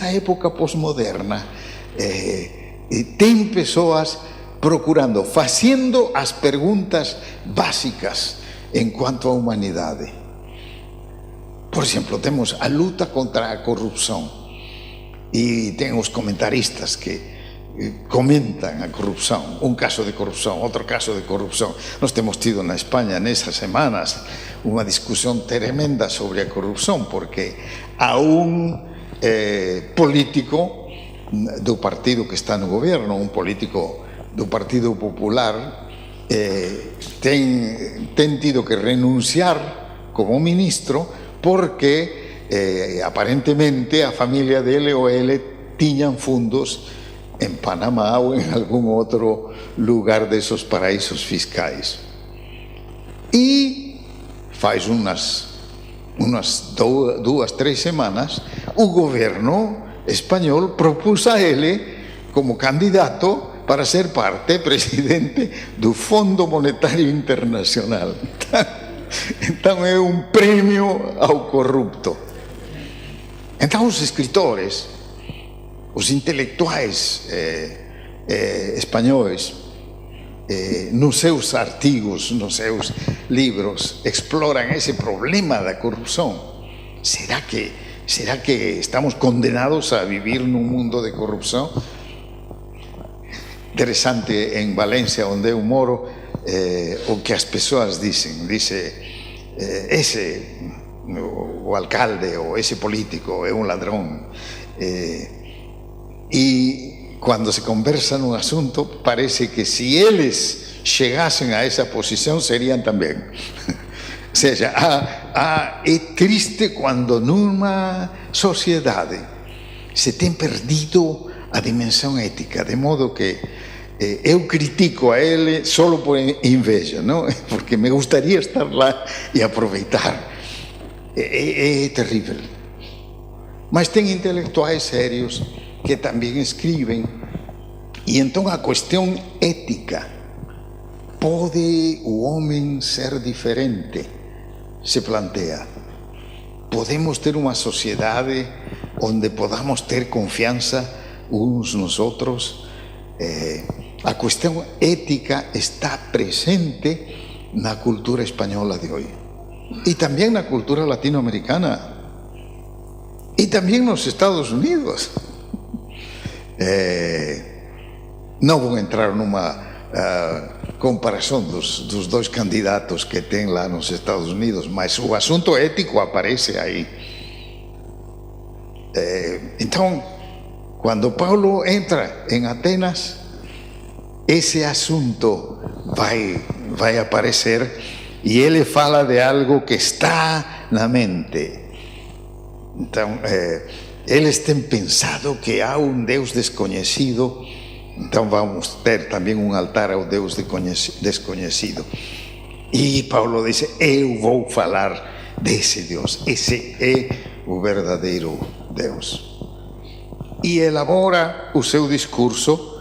nesta época posmoderna, tem persoas procurando, facendo as perguntas básicas en cuanto a humanidade. Por exemplo, temos a luta contra a corrupción, e ten os comentaristas que comentan a corrupción, un caso de corrupción, outro caso de corrupción. Nós temos tido na España nesas semanas unha discusión tremenda sobre a corrupción, porque a un político do partido que está no goberno, un político do Partido Popular, ten tido que renunciar como ministro porque aparentemente a familia dele ou ele tiñan fundos en Panamá ou en algún outro lugar desos paraísos fiscais. E faz unas 2, 3 semanas o goberno español propuso a ele como candidato para ser presidente do Fondo Monetario Internacional. Então é un premio ao corrupto. Então os escritores, os intelectuais espanhóis, nos seus artigos, nos seus libros, exploran ese problema da corrupción. Será que estamos condenados a vivir nun mundo de corrupción? Interesante, en Valencia, onde eu moro, o que as persoas dicen, o alcalde ou ese político é un ladrón, e cando se conversa nun asunto parece que se eles chegasen a esa posición serían tamén. O sea, é triste cando nunha sociedade se ten perdido a dimensión ética, de modo que eu critico a ele solo por inveja, ¿no? Porque me gustaría estar lá e aproveitar. É terrível. Mas ten intelectuais serios que tamén escriben, e entón a cuestión ética: pode o homem ser diferente? Se plantea. Podemos ter unha sociedade onde podamos ter confianza uns nos outros? A cuestión ética está presente na cultura española de hoy, e tamén na cultura latinoamericana, e tamén nos Estados Unidos. Non vou entrar nunha comparación dos dois candidatos que ten lá nos Estados Unidos, mas o asunto ético aparece aí. Então, quando Paulo entra en Atenas, ese asunto vai aparecer, e ele fala de algo que está na mente. Então, eles têm pensado que há um Deus desconhecido, então vamos ter também um altar ao Deus desconhecido. E Paulo diz: eu vou falar desse Deus, esse é o verdadeiro Deus. E elabora o seu discurso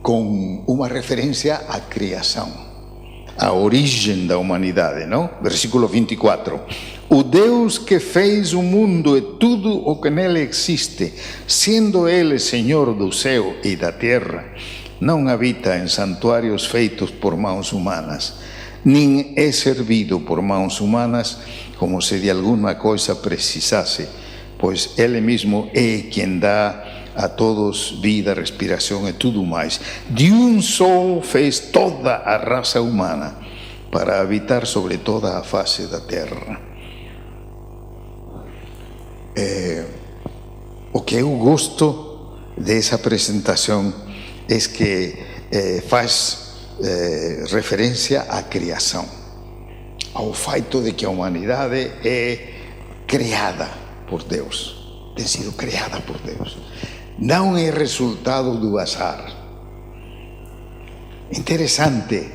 com uma referência à criação, à origem da humanidade, não? Versículo 24. O Deus que fez o mundo e tudo o que nele existe, sendo Ele Senhor do céu e da terra, não habita em santuários feitos por mãos humanas, nem é servido por mãos humanas, como se de alguma coisa precisasse, pois Ele mesmo é quem dá a todos vida, respiração e tudo mais. De um só fez toda a raça humana para habitar sobre toda a face da terra. O que eu gosto dessa apresentação é que faz referência à criação, ao fato de que a humanidade é criada por Deus, tem sido criada por Deus, não é resultado do azar. Interessante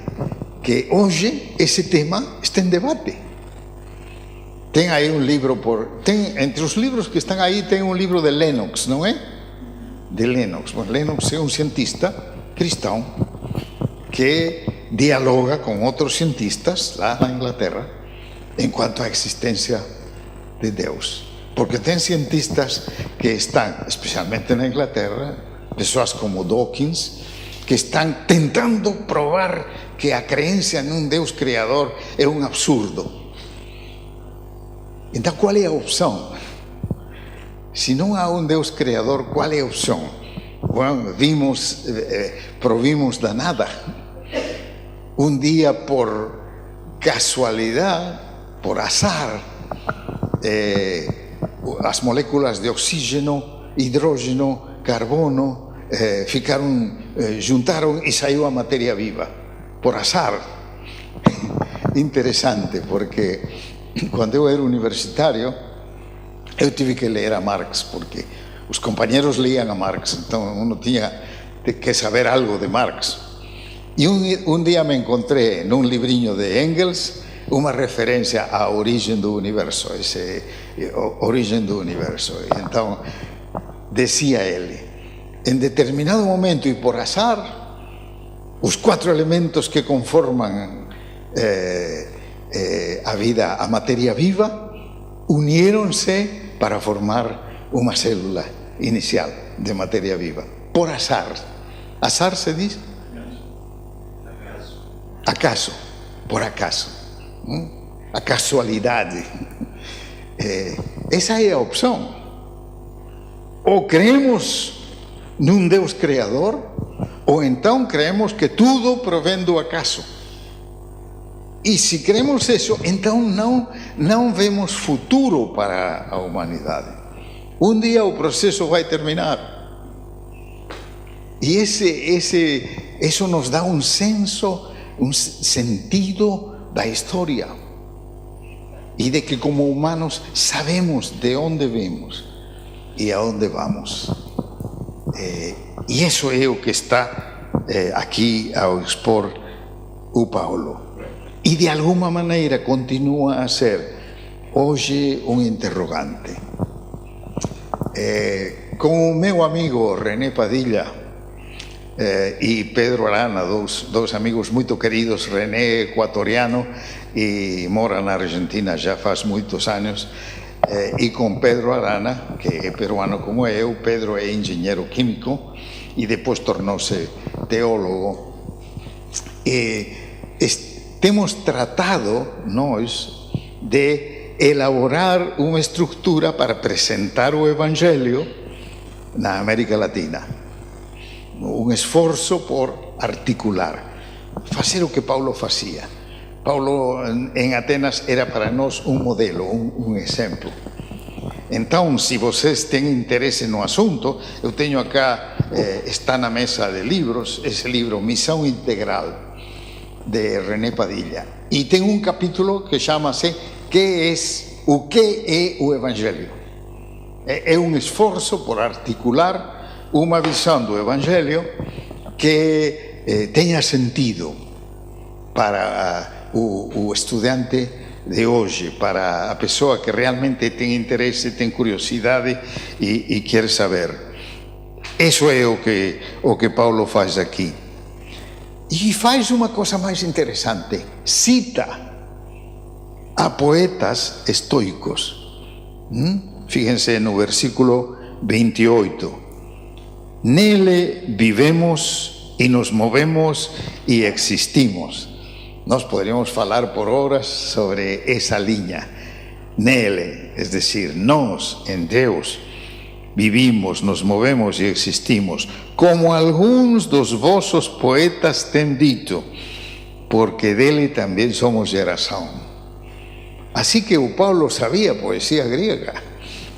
que hoje esse tema está em debate. Tem aí um livro, entre os livros que estão aí tem um livro de Lennox, não é? De Lennox. Bom, Lennox é um cientista cristão que dialoga com outros cientistas lá na Inglaterra em quanto à existência de Deus. Porque tem cientistas que están, especialmente na Inglaterra, pessoas como Dawkins, que estão tentando provar que a crença num Deus criador é um absurdo. Então, qual é a opção? Se não há um Deus criador, qual é a opção? Bueno, provimos da nada. Um dia, por casualidade, por azar, as moléculas de oxígeno, hidrógeno, carbono juntaram e saiu a matéria viva, por azar. Interessante, porque quando eu era universitário, eu tive que ler a Marx, porque os companheiros liam a Marx, então eu tinha que saber algo de Marx. E um dia me encontrei num livrinho de Engels uma referência à origem do universo, origem do universo. E então, dizia ele, em determinado momento e por azar, os 4 elementos que conformam a vida, a matéria viva, uniram-se para formar uma célula inicial de matéria viva. Por azar. Azar se diz? Acaso. Por acaso. A casualidade. Essa é a opção. Ou cremos num Deus criador, ou então cremos que tudo provém do acaso. E se cremos isso, então não vemos futuro para a humanidade. Um dia o processo vai terminar. E isso nos dá um senso, um sentido da história. E de que como humanos sabemos de onde vemos e aonde vamos. E isso é o que está aqui ao expor o Paulo. E de alguma maneira continua a ser hoje um interrogante. Com o meu amigo René Padilha e Pedro Arana, dois amigos muito queridos, René é equatoriano e mora na Argentina já faz muitos anos, e com Pedro Arana, que é peruano como eu. Pedro é engenheiro químico e depois tornou-se teólogo. Temos tratado, nós, de elaborar uma estrutura para apresentar o Evangelho na América Latina. Um esforço por articular, fazer o que Paulo fazia. Paulo, em Atenas, era para nós um modelo, um exemplo. Então, se vocês têm interesse no assunto, eu tenho acá, está na mesa de livros, esse livro, Missão Integral, de René Padilha. E tem um capítulo que chama-se O que é o Evangelho? É um esforço por articular uma visão do Evangelho que tenha sentido para o estudante de hoje, para a pessoa que realmente tem interesse, tem curiosidade e quer saber. Isso é o que Paulo faz aqui. E faz uma coisa mais interessante, cita a poetas estoicos. Fíjense no versículo 28. Nele vivemos e nos movemos e existimos. Nós poderíamos falar por horas sobre essa linha. Nele, es decir, nós, em Deus, vivimos, nos movemos e existimos, como alguns dos vossos poetas têm dito, porque dele também somos geração. Assim que o Paulo sabia poesia grega,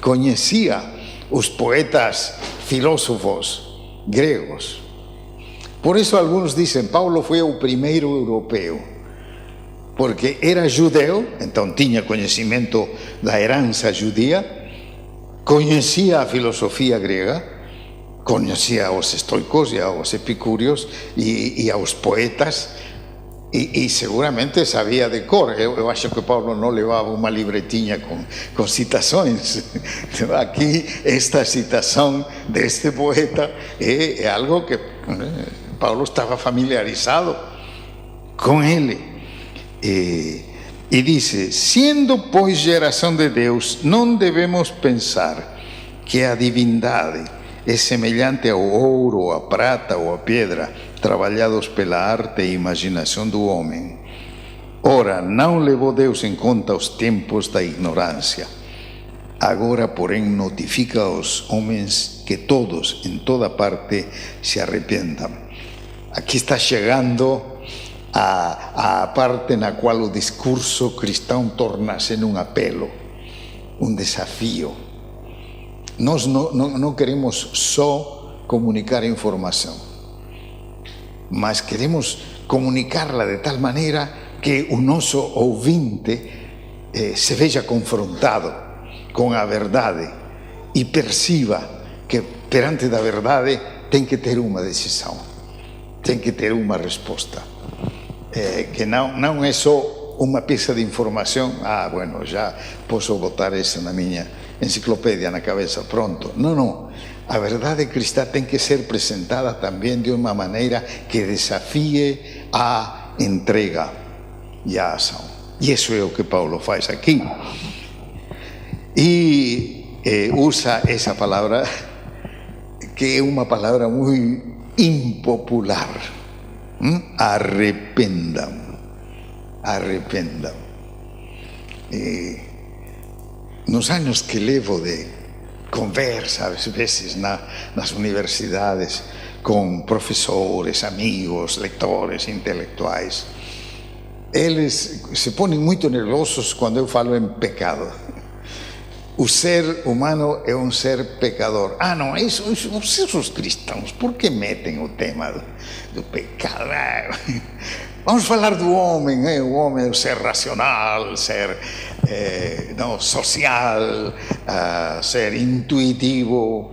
conhecia os poetas filósofos gregos. Por isso alguns dizem, Paulo foi o primeiro europeu, porque era judeu, então tinha conhecimento da herança judia, conhecia a filosofia grega, conhecia os estoicos e aos epicúreos e aos poetas, e seguramente sabia de cor. Eu acho que Paulo não levava uma livretinha com citações. Aqui, esta citação deste poeta é algo que Paulo estava familiarizado com ele. E diz, sendo pois geração de Deus, não devemos pensar que a divindade é semelhante ao ouro, a prata ou a pedra, trabalhados pela arte e imaginação do homem. Ora, não levou Deus em conta os tempos da ignorância. Agora, porém, notifica aos homens que todos, em toda parte, se arrependam. Aqui está chegando a parte na qual o discurso cristão torna-se num apelo, um desafio. Nós não queremos só comunicar informação, mas queremos comunicá-la de tal maneira que o nosso ouvinte se veja confrontado com a verdade e perceba que perante da verdade tem que ter uma decisão, tem que ter uma resposta, que não é só uma peça de informação, bueno, já posso botar essa na minha enciclopédia na cabeça, pronto. Não. A verdade cristã tem que ser apresentada também de uma maneira que desafie a entrega e a ação. E isso é o que Paulo faz aqui. E usa essa palavra, que é uma palavra muito impopular. Arrependam. Nos anos que levo de conversa, às vezes nas universidades, com professores, amigos, leitores, intelectuais, eles se põem muito nervosos quando eu falo em pecado. O ser humano é um ser pecador. Não, os cristãos, por que metem o tema do pecado? Vamos falar do homem, o homem é o ser racional, ser social, ser intuitivo,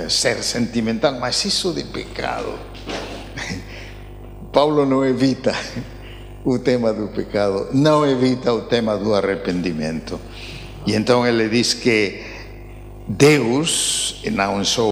ser sentimental, mas isso de pecado. Paulo não evita o tema do pecado, não evita o tema do arrependimento. E então ele diz que Deus, não só